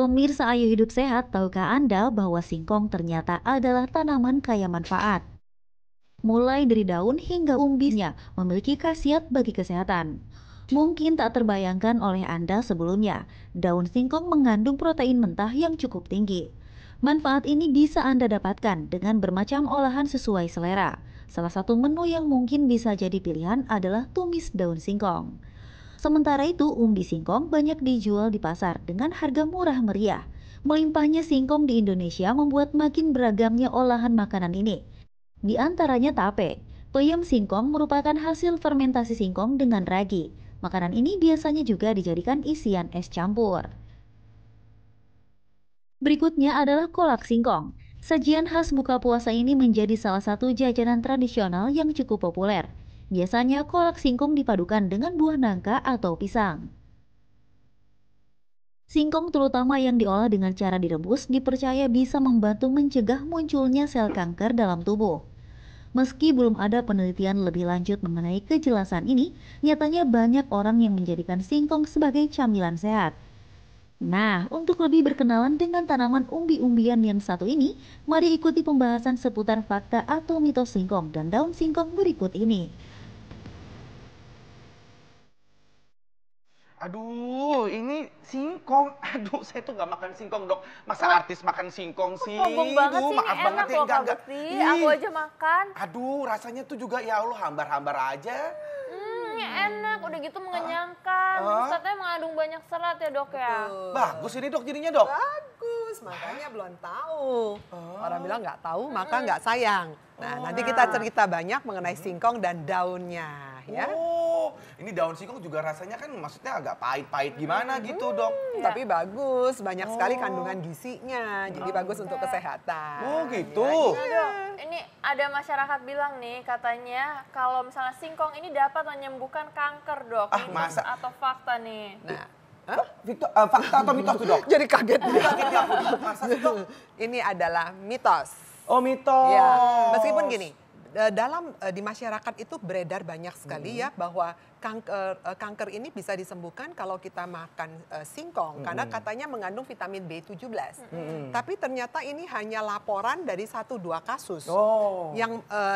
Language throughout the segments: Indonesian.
Pemirsa Ayo Hidup Sehat, tahukah Anda bahwa singkong ternyata adalah tanaman kaya manfaat? Mulai dari daun hingga umbinya memiliki khasiat bagi kesehatan. Mungkin tak terbayangkan oleh Anda sebelumnya, daun singkong mengandung protein mentah yang cukup tinggi. Manfaat ini bisa Anda dapatkan dengan bermacam olahan sesuai selera. Salah satu menu yang mungkin bisa jadi pilihan adalah tumis daun singkong. Sementara itu, umbi singkong banyak dijual di pasar dengan harga murah meriah. Melimpahnya singkong di Indonesia membuat makin beragamnya olahan makanan ini. Di antaranya tape. Peyem singkong merupakan hasil fermentasi singkong dengan ragi. Makanan ini biasanya juga dijadikan isian es campur. Berikutnya adalah kolak singkong. Sajian khas buka puasa ini menjadi salah satu jajanan tradisional yang cukup populer. Biasanya kolak singkong dipadukan dengan buah nangka atau pisang. Singkong terutama yang diolah dengan cara direbus dipercaya bisa membantu mencegah munculnya sel kanker dalam tubuh. Meski belum ada penelitian lebih lanjut mengenai kejelasan ini, nyatanya banyak orang yang menjadikan singkong sebagai camilan sehat. Nah, untuk lebih berkenalan dengan tanaman umbi-umbian yang satu ini, mari ikuti pembahasan seputar fakta atau mitos singkong dan daun singkong berikut ini. Aduh, ini singkong. Aduh, saya tuh nggak makan singkong, Dok. Masa Wah, artis makan singkong kok sih? sombong banget Duh, sih, ini maaf banget enak ya, loh enggak, Kak enggak. Bekti, aku Ih, aja makan. aduh, rasanya tuh juga ya Allah hambar-hambar aja. Ini enak, udah gitu mengenyangkan. Terus Ah. katanya mengandung banyak serat ya dok ya. Betul. Bagus ini, Dok, jadinya, Dok. Bagus, makanya belum tahu. Oh. Orang bilang nggak tahu, maka nggak sayang. Nah, nanti kita cerita banyak mengenai singkong dan daunnya, ya. Oh, ini daun singkong juga rasanya kan maksudnya agak pahit-pahit gimana gitu, Dok. Iya. Tapi bagus, banyak sekali Oh. kandungan gizinya, jadi bagus untuk kesehatan. Oh, gitu. Nah dok, ini ada masyarakat bilang nih katanya kalau misalnya singkong ini dapat menyembuhkan kanker dok. Ah, Mitos masa? atau fakta nih? Nah, Fakta atau mitos tuh, Dok? jadi kaget. Kagetnya aku, Dok. Masa sih, Dok? Ini adalah mitos. Oh, mitos. Ya, meskipun gini, di masyarakat itu beredar banyak sekali ya bahwa kanker ini bisa disembuhkan kalau kita makan singkong karena katanya mengandung vitamin B17. Tapi ternyata ini hanya laporan dari 1-2 kasus. Oh.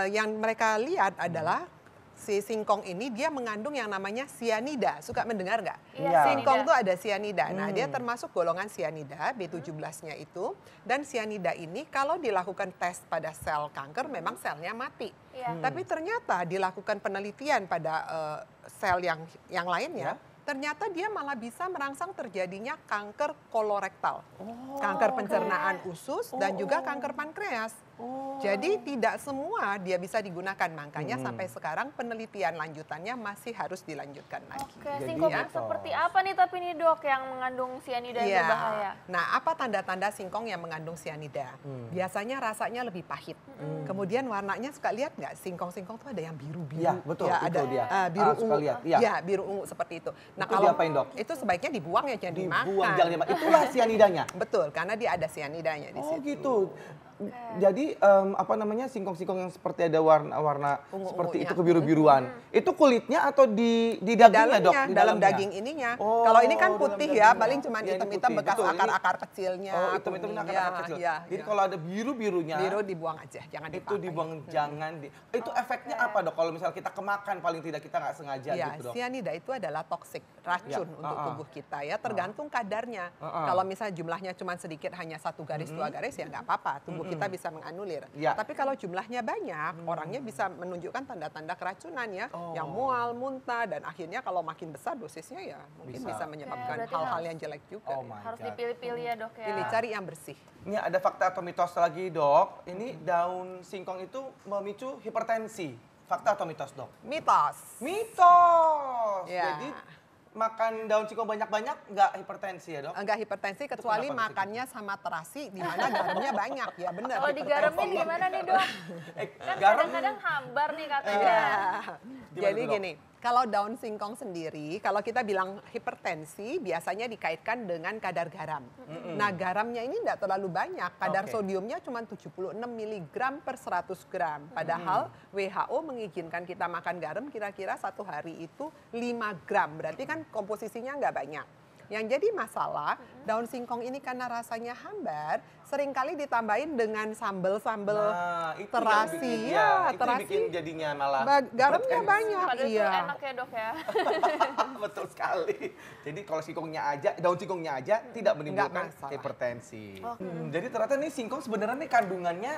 Yang mereka lihat adalah si singkong ini dia mengandung yang namanya sianida. Suka mendengar nggak? Iya. Singkong tuh ada sianida. Nah, dia termasuk golongan sianida, B17-nya itu. Dan sianida ini kalau dilakukan tes pada sel kanker memang selnya mati. Iya. Tapi ternyata dilakukan penelitian pada sel yang lainnya, ternyata dia malah bisa merangsang terjadinya kanker kolorektal. Kanker pencernaan usus dan juga kanker pankreas. Jadi tidak semua dia bisa digunakan, makanya sampai sekarang penelitian lanjutannya masih harus dilanjutkan lagi. Oke, Jadi singkong ya, yang seperti apa nih tapi nih dok yang mengandung sianida yang Iya. berbahaya? Nah, apa tanda-tanda singkong yang mengandung sianida? Biasanya rasanya lebih pahit. Kemudian warnanya suka lihat nggak? Singkong-singkong tuh ada yang biru-biru. Iya, betul, Ya, itu ada dia. biru Suka ungu. lihat, iya. Ya, biru ungu seperti itu. Nah, Itu diapain, Dok? Itu sebaiknya dibuang ya, jangan dimakan. Dibuang, jangan dimakan. Itulah sianidanya. Betul, karena dia ada sianidanya di Oh, situ. gitu. Jadi apa namanya singkong-singkong yang seperti ada warna-warna Ungu-ungunya. seperti itu kebiru-biruan. Itu kulitnya atau di Di dagingnya, Dok? dalamnya, Di dalam dalamnya? daging ininya. Oh, Kalau ini kan dalam putih dagingnya. ya, paling cuma Ya, ini hitam-hitam putih, bekas betul. Ini- akar-akar kecilnya. Oh, hitam-hitam ini kuningnya, akar-akar kecil. iya, Jadi iya. kalau ada biru-birunya, Biru dibuang aja, jangan itu dipakai. dibuang, jangan di. Itu efeknya apa, Dok? Kalau misal kita kemakan paling tidak kita nggak sengaja Ya, gitu, Dok. sianida itu adalah toksik, racun Ya, untuk tubuh kita ya, tergantung kadarnya. Uh-uh. Kalau misalnya jumlahnya cuma sedikit, hanya 1 garis, 2 garis ya nggak apa-apa, tubuh kita bisa menganulir. Ya. Tapi kalau jumlahnya banyak, orangnya bisa menunjukkan tanda-tanda keracunan ya, yang mual, muntah, dan akhirnya kalau makin besar dosisnya ya mungkin bisa menyebabkan berarti hal-hal harus- yang jelek juga. Oh ya. my Harus God. dipilih-pilih ya dok ya. Pilih cari yang bersih. Ini ada fakta atau mitos lagi, Dok. Ini daun singkong itu memicu hipertensi. Fakta atau mitos, Dok? Mitos. Mitos. Ya. Jadi makan daun singkong banyak-banyak nggak hipertensi ya, Dok? Enggak hipertensi kecuali kenapa bisa makannya sama terasi di mana garamnya banyak ya benar. Kalau digaramin gimana nih dok? Kan garam kadang-kadang hambar nih katanya. Ya. Gimana Jadi tuh, Dok? gini, kalau daun singkong sendiri, kalau kita bilang hipertensi biasanya dikaitkan dengan kadar garam. Nah, garamnya ini tidak terlalu banyak, kadar Oke. sodiumnya cuma 76 mg per 100 gram. Padahal WHO mengizinkan kita makan garam kira-kira 1 hari itu 5 gram, berarti kan komposisinya nggak banyak. Yang jadi masalah, daun singkong ini karena rasanya hambar, seringkali ditambahin dengan sambel-sambel itu yang terasi. bikin, Ya, itu yang terasi. bikin jadinya malah Garamnya hipertensi. banyak. Padahal itu Iya. enak ya dok ya. Betul sekali. Jadi kalau singkongnya aja, daun singkongnya aja tidak menimbulkan masalah. hipertensi. Oke. Jadi ternyata nih singkong sebenarnya nih kandungannya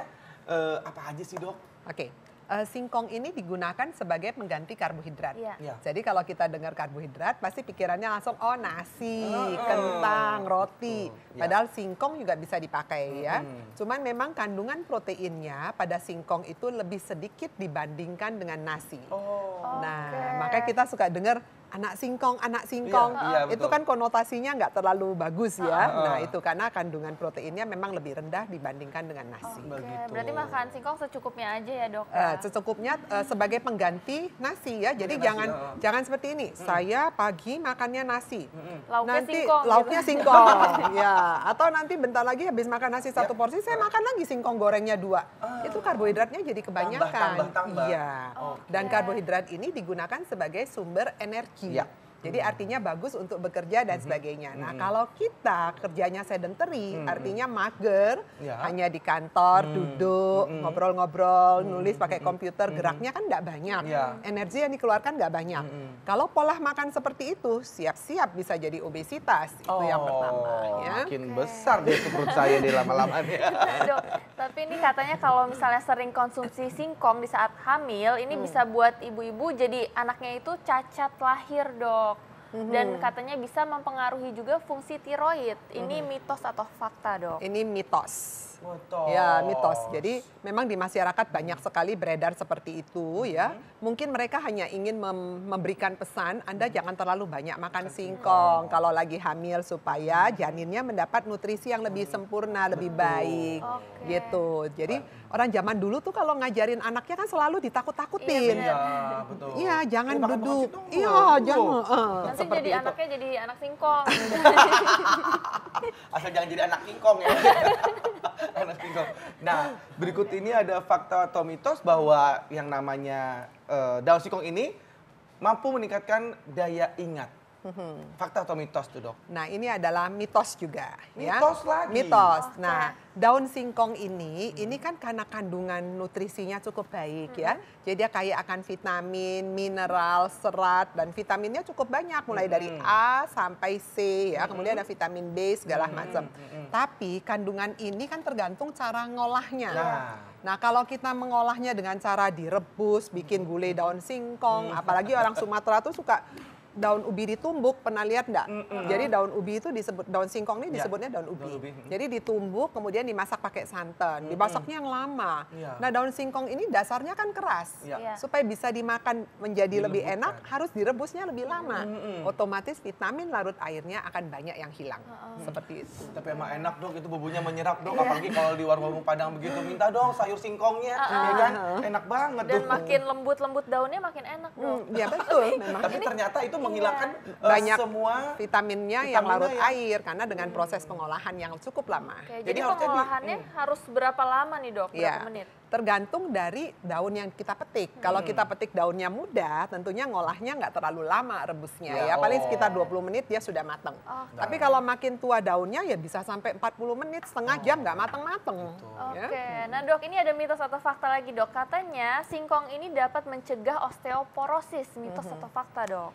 apa aja sih dok? Oke. Singkong ini digunakan sebagai pengganti karbohidrat. Iya. Iya. Jadi kalau kita dengar karbohidrat, pasti pikirannya langsung nasi, kentang, roti. Betul. Padahal singkong juga bisa dipakai ya. Mm-mm. Cuman memang kandungan proteinnya pada singkong itu lebih sedikit dibandingkan dengan nasi. Oh. Nah, Oke. makanya kita suka dengar anak singkong, anak singkong. Iya, iya, Itu betul. kan konotasinya nggak terlalu bagus ya. Ah. Nah, itu karena kandungan proteinnya memang lebih rendah dibandingkan dengan nasi. Oke, Begitu. berarti makan singkong secukupnya aja ya dok. Secukupnya sebagai pengganti nasi ya. Jadi Nasi, jangan jangan seperti ini. Saya pagi makannya nasi. Lauknya Nanti singkong. lauknya gitu. singkong. Ya, atau nanti bentar lagi habis makan nasi satu porsi saya makan lagi singkong gorengnya 2. Itu karbohidratnya jadi kebanyakan. tambah. Iya. Dan karbohidrat ini digunakan sebagai sumber energi. Iya. Jadi artinya bagus untuk bekerja dan sebagainya. Nah, kalau kita kerjanya sedentary, artinya mager, Ya. hanya di kantor, duduk, ngobrol-ngobrol, nulis pakai komputer, geraknya kan nggak banyak. Ya. Energi yang dikeluarkan nggak banyak. Kalau pola makan seperti itu, siap-siap bisa jadi obesitas. Itu yang pertama. Ya. Makin besar dia tuh perut saya di lama-lama nih. Dok, tapi ini katanya kalau misalnya sering konsumsi singkong di saat hamil, ini bisa buat ibu-ibu jadi anaknya itu cacat lahir, dok. Dan katanya bisa mempengaruhi juga fungsi tiroid. Ini mitos atau fakta, dok? Ini mitos. Mitos. Ya, mitos. Jadi memang di masyarakat banyak sekali beredar seperti itu ya. Mungkin mereka hanya ingin memberikan pesan, Anda jangan terlalu banyak makan singkong kalau lagi hamil supaya janinnya mendapat nutrisi yang lebih sempurna, lebih baik. Oke. Gitu. Jadi orang zaman dulu tuh kalau ngajarin anaknya kan selalu ditakut-takutin. Iya, Iya, betul. Iya, jangan Makan duduk. singkong, Iya, duduk. jangan. Nanti Seperti jadi itu. anaknya jadi anak singkong. Asal jangan jadi anak singkong ya. Anak singkong. Nah, berikut ini ada fakta atau mitos bahwa yang namanya daun singkong ini mampu meningkatkan daya ingat. Fakta atau mitos tuh dok? Nah, ini adalah mitos juga. Mitos lagi? Mitos. Oke. Nah, daun singkong ini kan karena kandungan nutrisinya cukup baik ya. Jadi dia kaya akan vitamin, mineral, serat, dan vitaminnya cukup banyak. Mulai dari A sampai C ya. Kemudian ada vitamin B segala macam. Tapi kandungan ini kan tergantung cara ngolahnya. Nah, kalau kita mengolahnya dengan cara direbus, bikin gulai daun singkong, apalagi orang Sumatera tuh suka daun ubi ditumbuk, pernah lihat enggak? Jadi daun ubi itu disebut, daun singkong ini disebutnya daun ubi. Daun ubi. Jadi ditumbuk kemudian dimasak pakai santan, dimasaknya yang lama. Iya. Nah, daun singkong ini dasarnya kan keras. Iya. Supaya bisa dimakan menjadi lebih Dilembutkan. enak harus direbusnya lebih lama. Otomatis vitamin larut airnya akan banyak yang hilang. Seperti itu. Tapi emang enak dok, itu bumbunya menyerap dok. Apalagi kalau di warung-warung Padang begitu, minta dong sayur singkongnya, ya kan? Enak banget Dan tuh. makin lembut-lembut daunnya makin enak, dok. Ya betul, memang. Tapi ternyata itu menghilangkan Banyak semua vitaminnya yang larut vitaminnya ya. air karena dengan proses pengolahan yang cukup lama. Oke, Jadi jadi harusnya pengolahannya harus berapa lama nih, dok? Berapa Ya, menit? tergantung dari daun yang kita petik. Kalau kita petik daunnya muda, tentunya ngolahnya nggak terlalu lama rebusnya Ya, ya. Paling oh. sekitar 20 menit dia sudah matang. Oke. Tapi kalau makin tua daunnya ya bisa sampai 40 menit, setengah jam nggak matang-matang. Ya. Oke, nah dok, ini ada mitos atau fakta lagi, dok. Katanya singkong ini dapat mencegah osteoporosis. Mitos atau fakta, dok?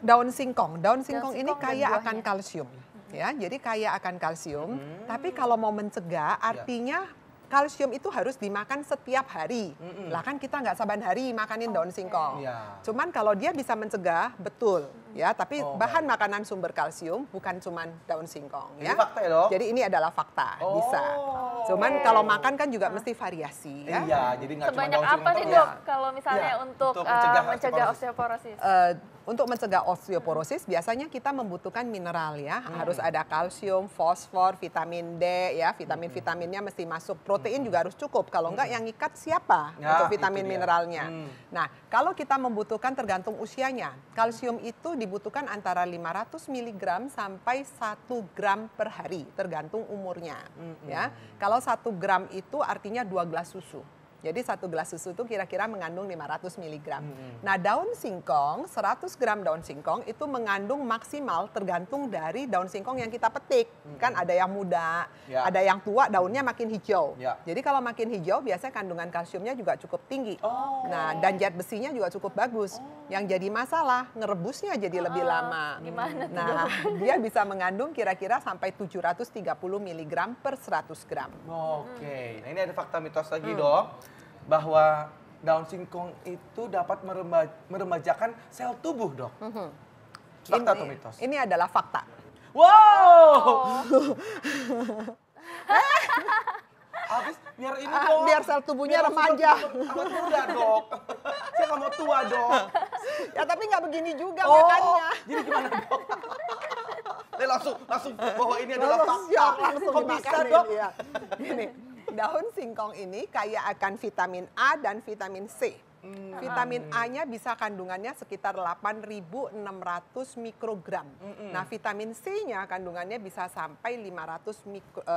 Daun singkong ini singkong dan kaya akan buahnya. kalsium. Ya, jadi kaya akan kalsium. Tapi kalau mau mencegah, artinya kalsium itu harus dimakan setiap hari. Lah kan kita nggak saban hari makanin daun singkong. Iya. Cuman kalau dia bisa mencegah, betul. Ya, tapi Oh, bahan makanan sumber kalsium bukan cuman daun singkong. Ini Ya. fakta ya dok? Jadi ini adalah fakta, Oh. bisa. Cuman kalau makan kan juga mesti variasi. Ya. Iya, jadi nggak cuma Sebanyak daun apa singkong nih, terus. dok, kalau misalnya Iya, untuk mencegah osteoporosis? Untuk mencegah osteoporosis biasanya kita membutuhkan mineral ya, harus ada kalsium, fosfor, vitamin D ya, vitamin-vitaminnya mesti masuk. Protein juga harus cukup. Kalau enggak yang ikat siapa Ya, untuk itu vitamin dia. mineralnya. Nah, kalau kita membutuhkan tergantung usianya. Kalsium itu dibutuhkan antara 500 mg sampai 1 gram per hari, tergantung umurnya ya. Kalau 1 gram itu artinya 2 gelas susu. Jadi 1 gelas susu itu kira-kira mengandung 500 mg. Nah, daun singkong, 100 gram daun singkong itu mengandung maksimal tergantung dari daun singkong yang kita petik. Kan ada yang muda, ada yang tua daunnya makin hijau. Jadi kalau makin hijau biasanya kandungan kalsiumnya juga cukup tinggi. Nah, dan zat besinya juga cukup bagus. Yang jadi masalah, ngerebusnya jadi lebih lama. Gimana tuh? Nah, dia bisa mengandung kira-kira sampai 730 mg per 100 gram. Oke, nah ini ada fakta mitos lagi dok, bahwa daun singkong itu dapat meremajakan sel tubuh dok. Fakta atau mitos? Ini adalah fakta. Wow! Habis biar ini dong. Biar sel tubuhnya Biar remaja. Awet muda dok. Saya nggak mau tua dok. Ya tapi nggak begini juga makannya. Jadi gimana dok? langsung bahwa ini adalah Langsung fakta. siap, langsung Kok bisa dimakanin, dok? ya. Gini, daun singkong ini kaya akan vitamin A dan vitamin C. Vitamin A-nya bisa kandungannya sekitar 8.600 mikrogram. Nah, vitamin C-nya kandungannya bisa sampai 500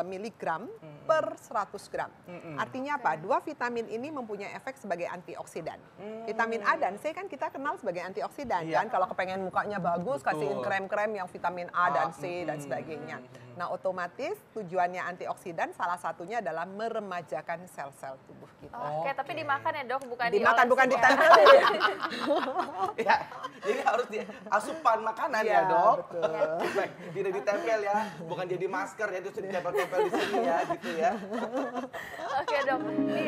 miligram per 100 gram. Artinya apa? Dua vitamin ini mempunyai efek sebagai antioksidan. Vitamin A dan C kan kita kenal sebagai antioksidan kan. Kalau kepengen mukanya bagus, kasihin krem-krem yang vitamin A dan C dan sebagainya. Nah, otomatis tujuannya antioksidan salah satunya adalah meremajakan sel-sel tubuh kita. Oke, tapi dimakan ya dok, bukan Dimakan, dioles bukan ya? ditempelin. Ya, jadi harus di asupan makanan Iya, ya dok. betul. Baik, tidak ditempel ya, bukan jadi masker ya, itu ditempel-tempel di sini ya, gitu ya. Oke dok, ini